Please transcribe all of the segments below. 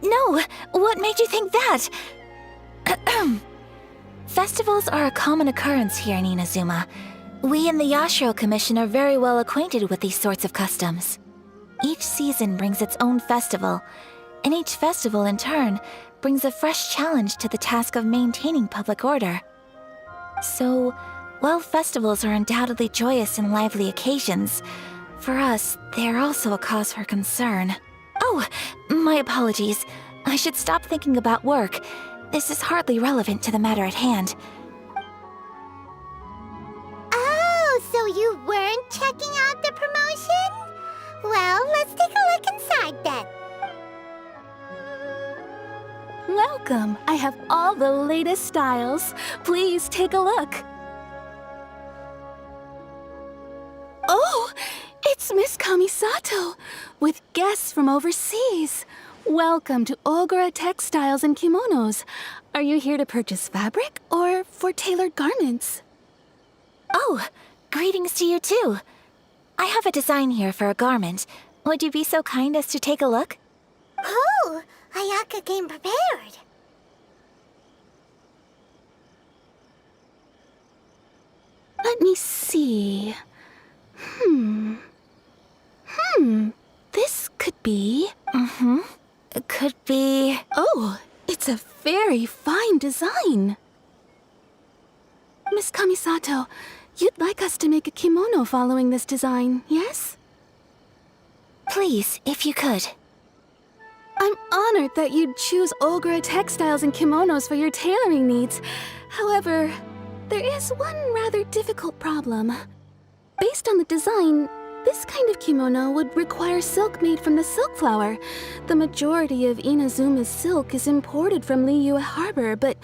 No! What made you think that? Festivals are a common occurrence here in Inazuma. We in the Yashiro Commission are very well acquainted with these sorts of customs. Each season brings its own festival, and each festival, in turn, brings a fresh challenge to the task of maintaining public order. So, while festivals are undoubtedly joyous and lively occasions, for us, they are also a cause for concern. Oh, my apologies. I should stop thinking about work. This is hardly relevant to the matter at hand. Oh, so you weren't checking out the promotion? Well, let's take a look inside then. Welcome! I have all the latest styles. Please take a look. Oh! It's Miss Kamisato, with guests from overseas. Welcome to Ogura Textiles and Kimonos. Are you here to purchase fabric or for tailored garments? Oh, greetings to you too. I have a design here for a garment. Would you be so kind as to take a look? Oh, Ayaka came prepared. Let me see. This could be... It could be... Oh, it's a very fine design. Miss Kamisato, you'd like us to make a kimono following this design, yes? Please, if you could. I'm honored that you'd choose Ogura Textiles and Kimonos for your tailoring needs. However, there is one rather difficult problem. Based on the design, this kind of kimono would require silk made from the silk flower. The majority of Inazuma's silk is imported from Liyue Harbor, but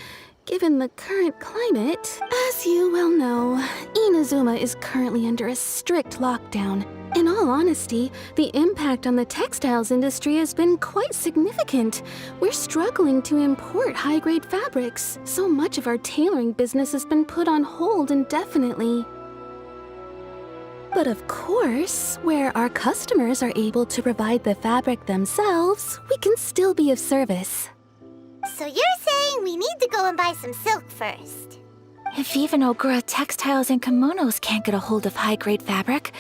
given the current climate, as you well know, Inazuma is currently under a strict lockdown. In all honesty, the impact on the textiles industry has been quite significant. We're struggling to import high-grade fabrics. So much of our tailoring business has been put on hold indefinitely. But of course, where our customers are able to provide the fabric themselves, we can still be of service. So you're saying we need to go and buy some silk first? If even Ogura Textiles and Kimonos can't get a hold of high-grade fabric,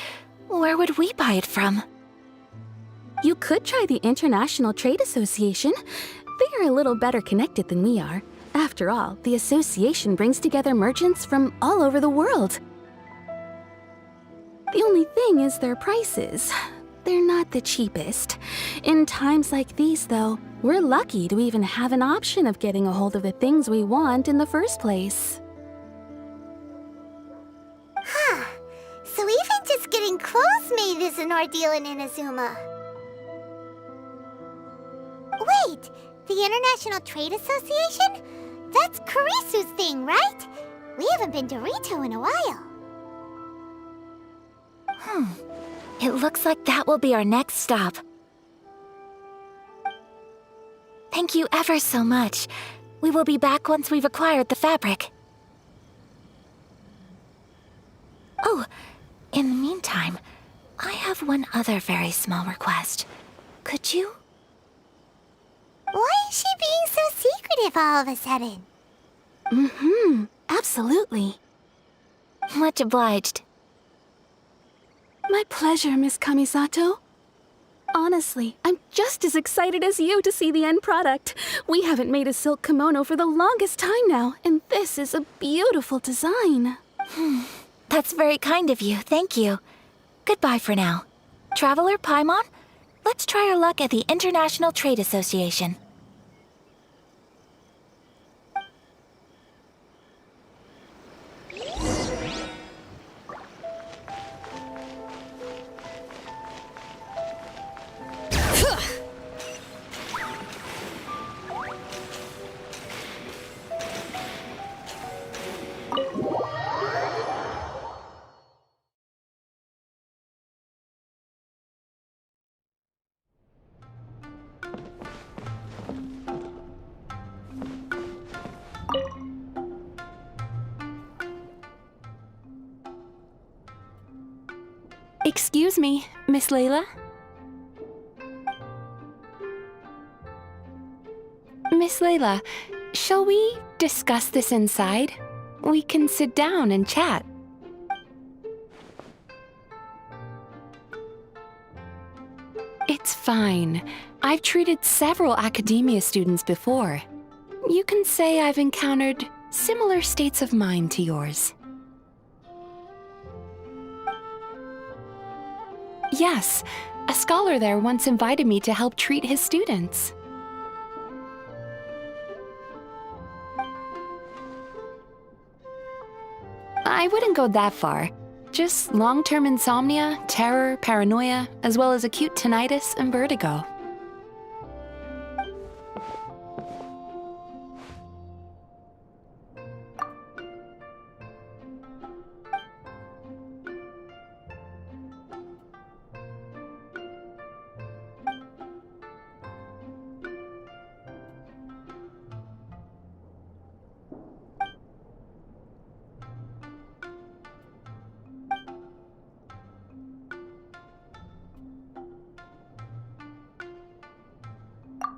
where would we buy it from? You could try the International Trade Association. They are a little better connected than we are. After all, the association brings together merchants from all over the world. The only thing is their prices. They're not the cheapest. In times like these, though, we're lucky to even have an option of getting a hold of the things we want in the first place. Huh. So even just getting clothes made is an ordeal in Inazuma. Wait, the International Trade Association? That's Kurisu's thing, right? We haven't been to Rito in a while. It looks like that will be our next stop. Thank you ever so much. We will be back once we've acquired the fabric. Oh, in the meantime, I have one other very small request. Could you? Why is she being so secretive all of a sudden? Absolutely. Much obliged. My pleasure, Miss Kamisato. Honestly, I'm just as excited as you to see the end product. We haven't made a silk kimono for the longest time now, and this is a beautiful design. That's very kind of you, thank you. Goodbye for now. Traveler Paimon, let's try our luck at the International Trade Association. Excuse me, Miss Layla? Miss Layla, shall we discuss this inside? We can sit down and chat. It's fine. I've treated several academia students before. You can say I've encountered similar states of mind to yours. Yes, a scholar there once invited me to help treat his students. I wouldn't go that far. Just long-term insomnia, terror, paranoia, as well as acute tinnitus and vertigo.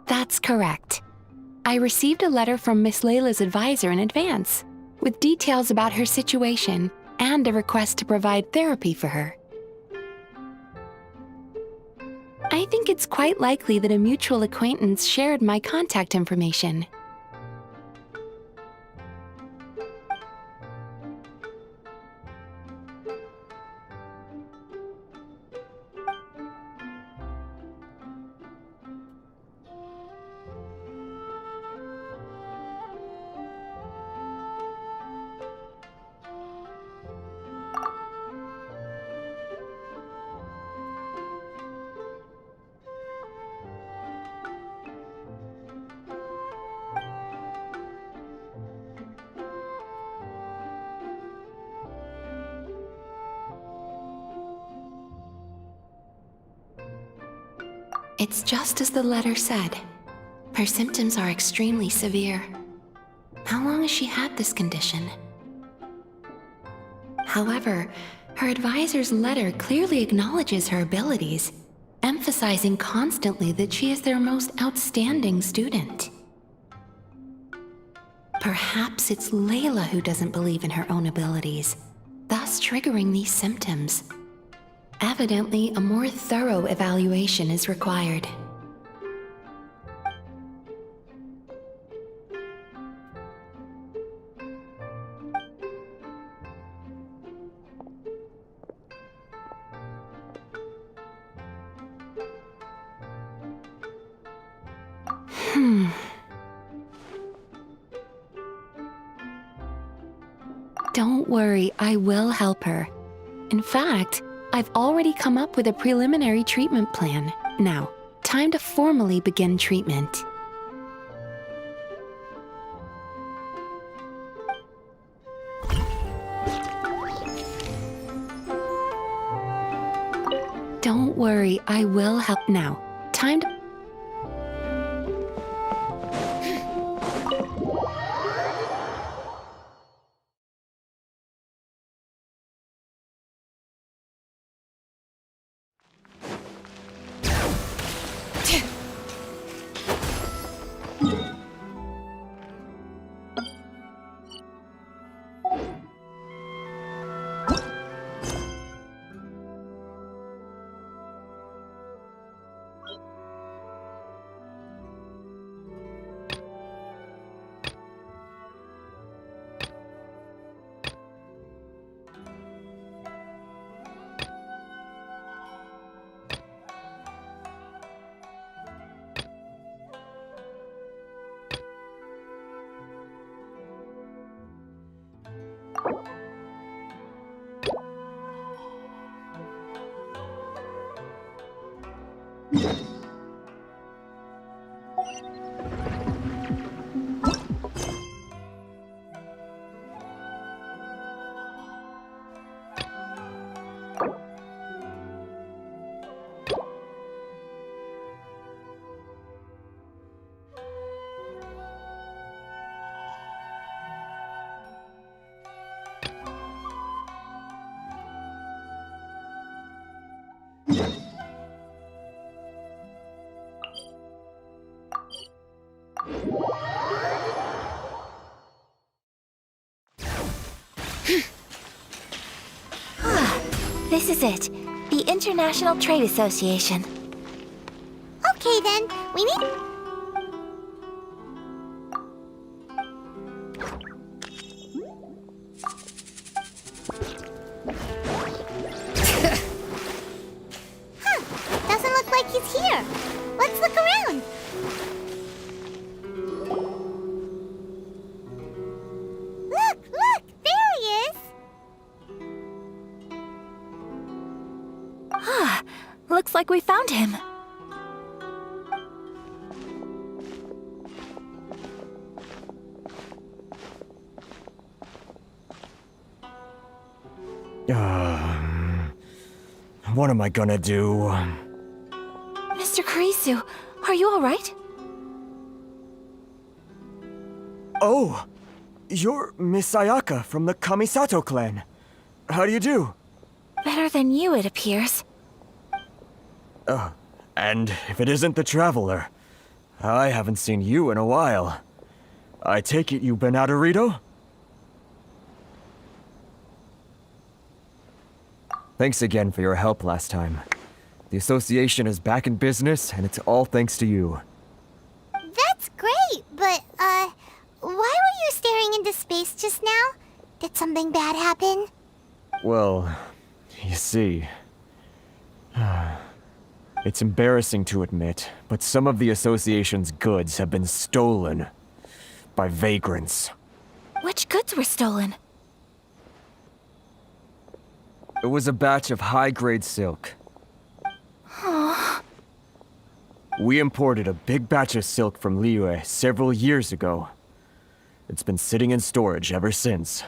That's correct. I received a letter from Miss Layla's advisor in advance, with details about her situation and a request to provide therapy for her. I think it's quite likely that a mutual acquaintance shared my contact information. It's just as the letter said. Her symptoms are extremely severe. How long has she had this condition? However, her advisor's letter clearly acknowledges her abilities, emphasizing constantly that she is their most outstanding student. Perhaps it's Layla who doesn't believe in her own abilities, thus triggering these symptoms. Evidently, a more thorough evaluation is required. Don't worry, I will help her. In fact, I've already come up with a preliminary treatment plan. Now, time to formally begin treatment. Don't worry, I will help now. Time to... This is it. The International Trade Association. Okay then, we need... Doesn't look like he's here. Let's look around. Look! There he is! Ah, looks like we found him. What am I gonna do? Mr. Kurisu, are you alright? Oh, you're Miss Ayaka from the Kamisato clan. How do you do? Better than you, it appears. And if it isn't the Traveler, I haven't seen you in a while. I take it you've been out of Rito? Thanks again for your help last time. The association is back in business, and it's all thanks to you. That's great, but, why were you staring into space just now? Did something bad happen? Well, you see... It's embarrassing to admit, but some of the association's goods have been stolen by vagrants. Which goods were stolen? It was a batch of high-grade silk. We imported a big batch of silk from Liyue several years ago. It's been sitting in storage ever since.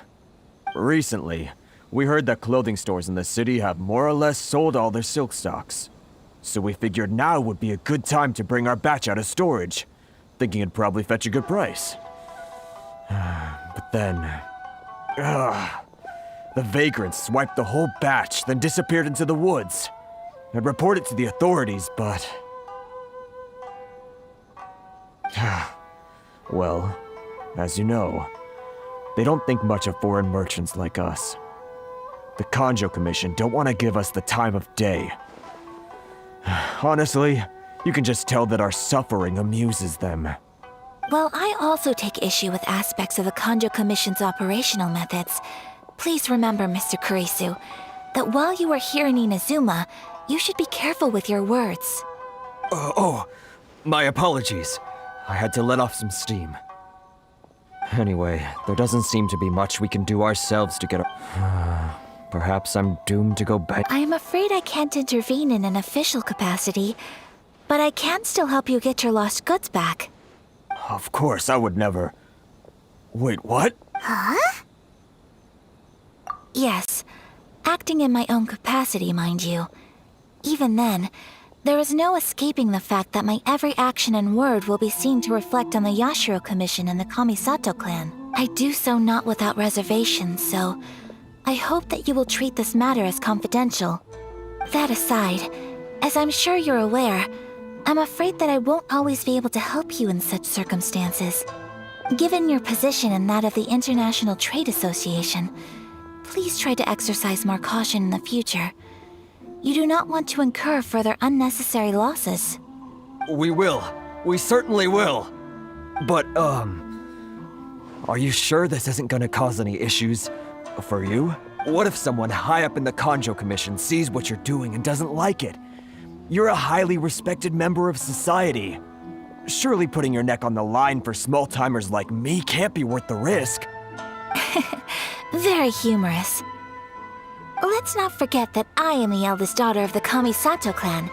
Recently, we heard that clothing stores in the city have more or less sold all their silk stocks. So we figured now would be a good time to bring our batch out of storage, thinking it'd probably fetch a good price. But then... the vagrants swiped the whole batch, then disappeared into the woods. I'd report it to the authorities, but... Well, as you know, they don't think much of foreign merchants like us. The Kanjo Commission don't want to give us the time of day. Honestly, you can just tell that our suffering amuses them. Well, I also take issue with aspects of the Kanjo Commission's operational methods. Please remember, Mr. Kurisu, that while you are here in Inazuma, you should be careful with your words. My apologies. I had to let off some steam. Anyway, there doesn't seem to be much we can do ourselves to get Perhaps I'm doomed to go back. I am afraid I can't intervene in an official capacity, but I can still help you get your lost goods back. Of course, I would never... Wait, what? Huh? Yes, acting in my own capacity, mind you. Even then, there is no escaping the fact that my every action and word will be seen to reflect on the Yashiro Commission and the Kamisato clan. I do so not without reservations, so I hope that you will treat this matter as confidential. That aside, as I'm sure you're aware, I'm afraid that I won't always be able to help you in such circumstances. Given your position and that of the International Trade Association, please try to exercise more caution in the future. You do not want to incur further unnecessary losses. We will. We certainly will. But, are you sure this isn't gonna cause any issues for you? What if someone high up in the Kanjo Commission sees what you're doing and doesn't like it? You're a highly respected member of society. Surely putting your neck on the line for small-timers like me can't be worth the risk. Very humorous. Let's not forget that I am the eldest daughter of the Kamisato clan.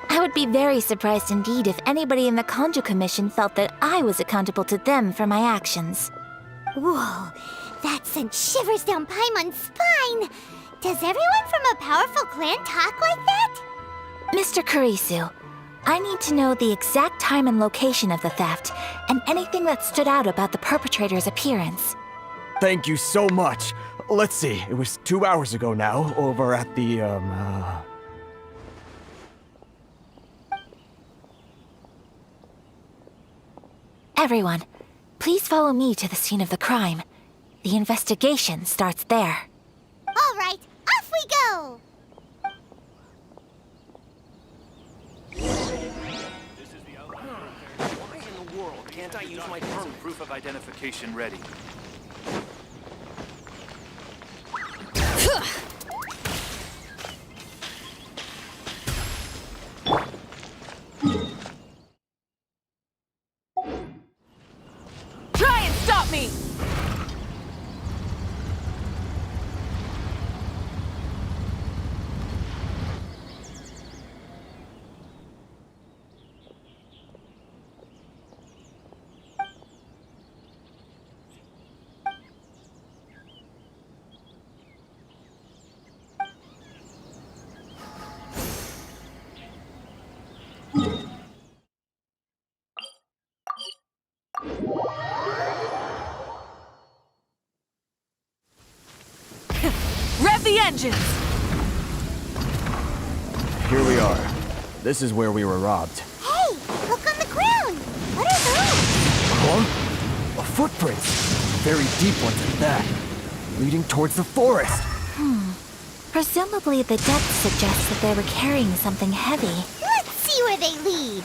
I would be very surprised indeed if anybody in the Kanjo Commission felt that I was accountable to them for my actions. Whoa, that sent shivers down Paimon's spine! Does everyone from a powerful clan talk like that? Mr. Kurisu, I need to know the exact time and location of the theft, and anything that stood out about the perpetrator's appearance. Thank you so much. Let's see, it was 2 hours ago now, over at the, Everyone, please follow me to the scene of the crime. The investigation starts there. All right, off we go! Can't I use my proof of identification ready? Try and stop me! Rev the engines! Here we are. This is where we were robbed. Hey, look on the ground! What are those? Huh? A footprint. Very deep ones at that. Leading towards the forest. Presumably the depth suggests that they were carrying something heavy. Let's see where they lead.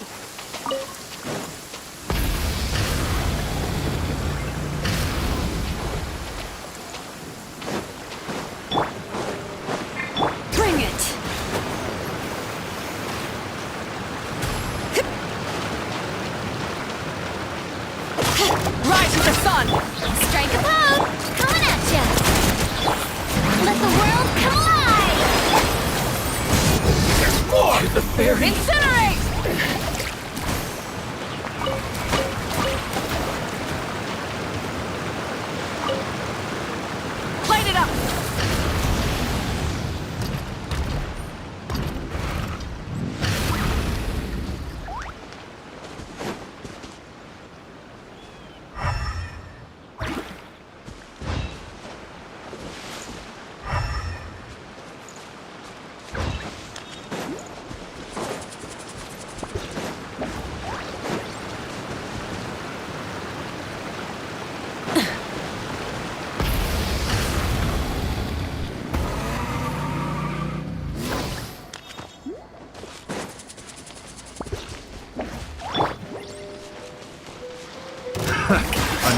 Bring it! Rise with the sun! Strike a pose! Coming at ya! Let the world come alive! There's more! The fairy! Incinerate! Light it up!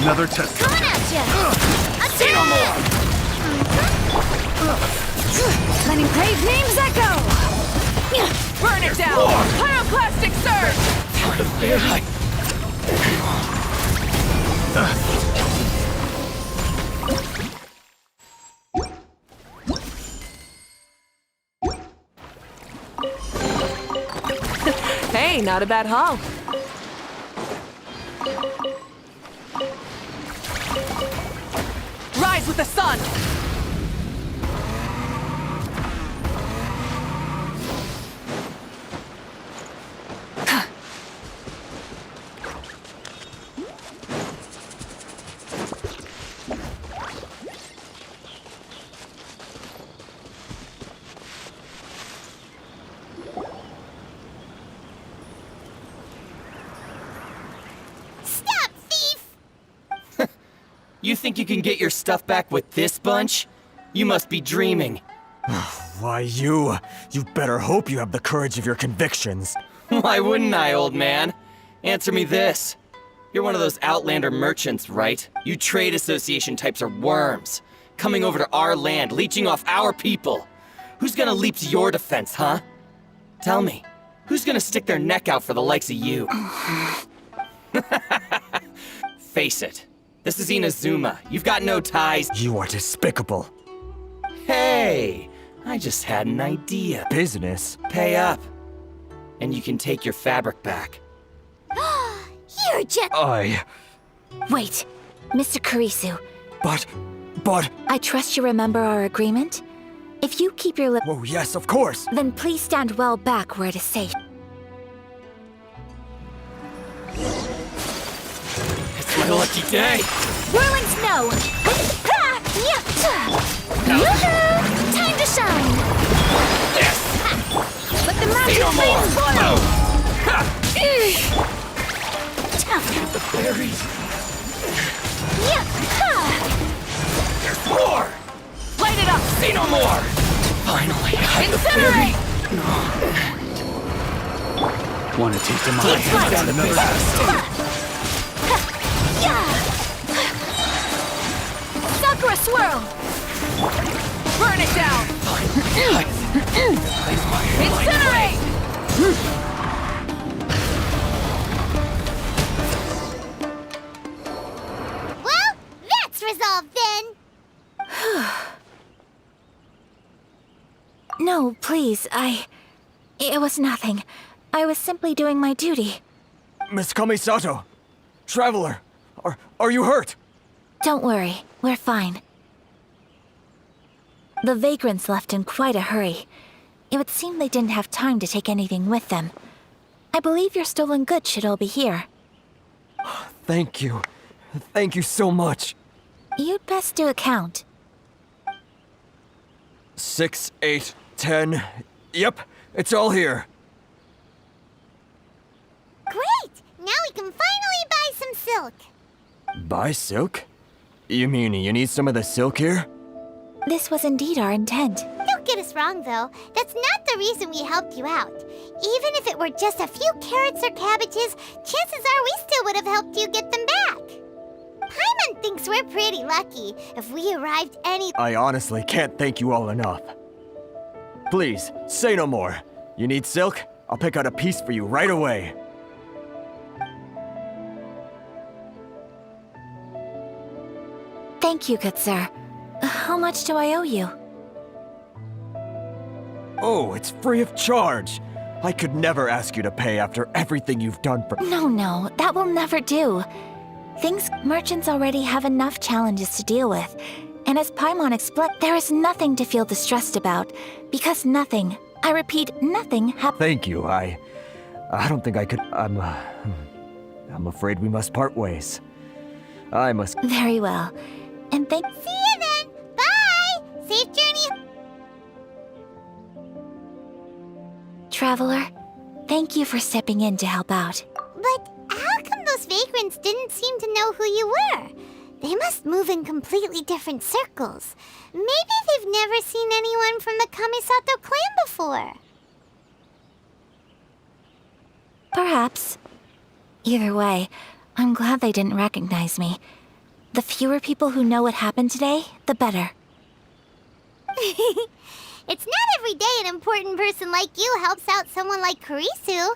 Another test. Coming at ya! Say no more! Letting brave names echo! Burn it down! Pyroclastic surge! The fairy! Hey, not a bad haul. Rise with the sun! Stop, thief! You think you can get your stuff back with this bunch? You must be dreaming. Why, you better hope you have the courage of your convictions. Why wouldn't I, old man? Answer me this. You're one of those Outlander merchants, right? You trade association types are worms. Coming over to our land, leeching off our people. Who's gonna leap to your defense, huh? Tell me, who's gonna stick their neck out for the likes of you? Face it. This is Inazuma. You've got no ties. You are despicable. Hey, I just had an idea. Business? Pay up, and you can take your fabric back. You're just... Wait, Mr. Kurisu, But... I trust you remember our agreement? If you keep your lip, Oh, yes, of course. then please stand well back where it is safe. It's my lucky day. Whirling snow! Ha! Yoo-hoo! Time to shine! Yes! Let the magic no more! flames boil! The fairies! There's more! Light it up! Say no more! Finally, I the fairy! Want to take them Let's on? find the Another best. test. swirl! Burn it down! Incinerate! Well, that's resolved then. No, please, It was nothing. I was simply doing my duty. Miss Kamisato! Traveler! Are you hurt? Don't worry, we're fine. The vagrants left in quite a hurry. It would seem they didn't have time to take anything with them. I believe your stolen goods should all be here. Thank you. Thank you so much. You'd best do a count. 6, 8, 10. Yep, it's all here. Great! Now we can finally buy some silk. Buy silk? You mean you need some of the silk here? This was indeed our intent. Don't get us wrong, though. That's not the reason we helped you out. Even if it were just a few carrots or cabbages, chances are we still would have helped you get them back. Paimon thinks we're pretty lucky. If we arrived any... I honestly can't thank you all enough. Please, say no more. You need silk? I'll pick out a piece for you right away. Thank you, good sir. How much do I owe you? Oh, it's free of charge. I could never ask you to pay after everything you've done for— No, that will never do. Merchants already have enough challenges to deal with. And as Paimon explained, there is nothing to feel distressed about. Because nothing, I repeat, nothing happened. Thank you, I don't think I could— I'm afraid we must part ways. I must— Very well. And See you then! Bye! Safe journey! Traveler, thank you for stepping in to help out. But how come those vagrants didn't seem to know who you were? They must move in completely different circles. Maybe they've never seen anyone from the Kamisato clan before. Perhaps. Either way, I'm glad they didn't recognize me. The fewer people who know what happened today, the better. It's not every day an important person like you helps out someone like Kurisu.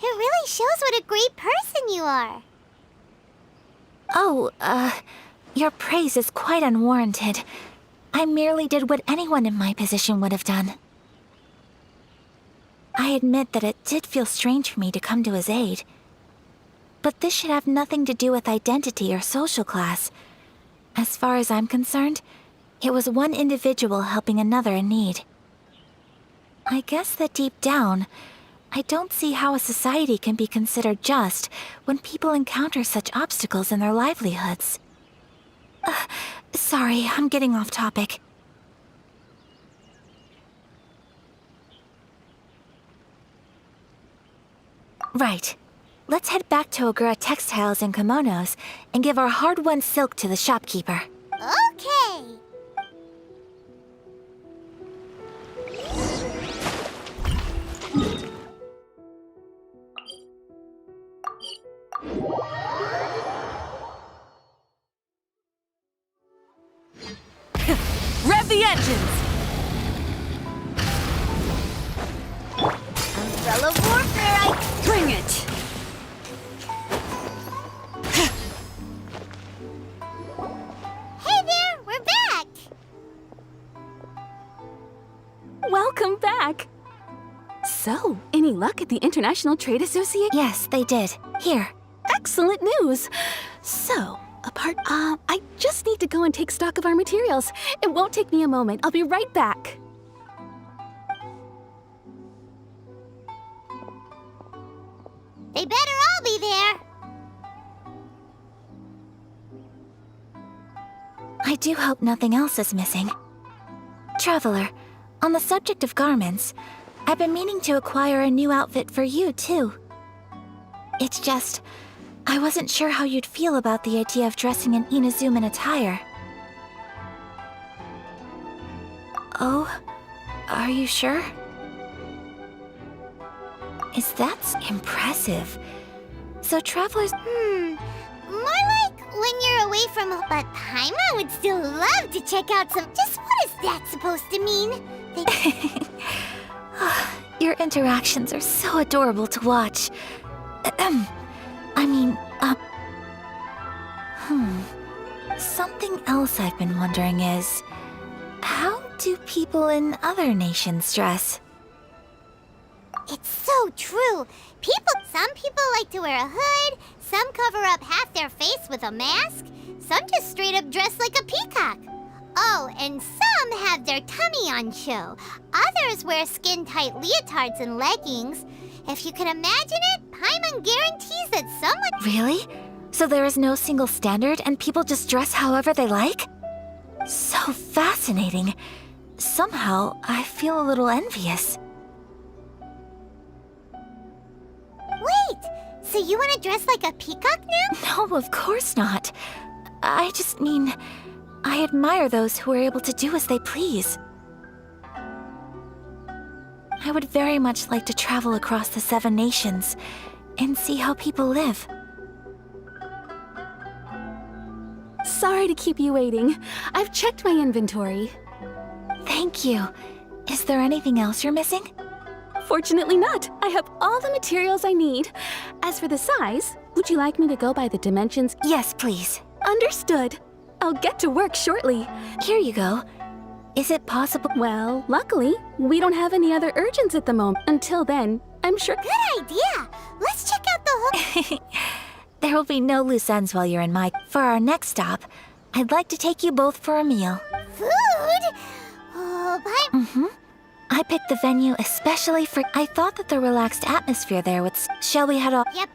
It really shows what a great person you are. Oh, your praise is quite unwarranted. I merely did what anyone in my position would have done. I admit that it did feel strange for me to come to his aid. But this should have nothing to do with identity or social class. As far as I'm concerned, it was one individual helping another in need. I guess that deep down, I don't see how a society can be considered just when people encounter such obstacles in their livelihoods. Sorry, I'm getting off topic. Right. Let's head back to Ogura Textiles and Kimonos and give our hard-won silk to the shopkeeper. Okay. Rev the engines! Umbrella warfare, Bring it! Hey there, we're back! Welcome back. So, any luck at the International Trade Association? Yes, they did. Here. Excellent news. So, I just need to go and take stock of our materials. It won't take me a moment. I'll be right back. They better all be there. I do hope nothing else is missing. Traveler, on the subject of garments, I've been meaning to acquire a new outfit for you, too. It's just, I wasn't sure how you'd feel about the idea of dressing in Inazuman attire. Oh, are you sure? That's impressive. So travelers— More like when you're away from... But Paimon would still love to check out some... Just what is that supposed to mean? Your interactions are so adorable to watch. Something else I've been wondering is, how do people in other nations dress? It's so true. Some people like to wear a hood, some cover up half their face with a mask, some just straight up dress like a peacock. Oh, and some have their tummy on show. Others wear skin-tight leotards and leggings. If you can imagine it, Paimon guarantees that someone... Really? So there is no single standard and people just dress however they like? So fascinating. Somehow, I feel a little envious. Wait, so you want to dress like a peacock now? No, of course not. I just mean, I admire those who are able to do as they please. I would very much like to travel across the 7 nations and see how people live. Sorry to keep you waiting. I've checked my inventory. Thank you. Is there anything else you're missing? Fortunately not. I have all the materials I need. As for the size, would you like me to go by the dimensions? Yes, please. Understood. I'll get to work shortly. Here you go. Is it possible? Well, luckily, we don't have any other urgents at the moment. Until then, I'm sure... Good idea. Let's check out the whole... There will be no loose ends while you're in my... For our next stop, I'd like to take you both for a meal. Food? Oh, I picked the venue especially for... I thought that the relaxed atmosphere there would... Shall we head off? Yep.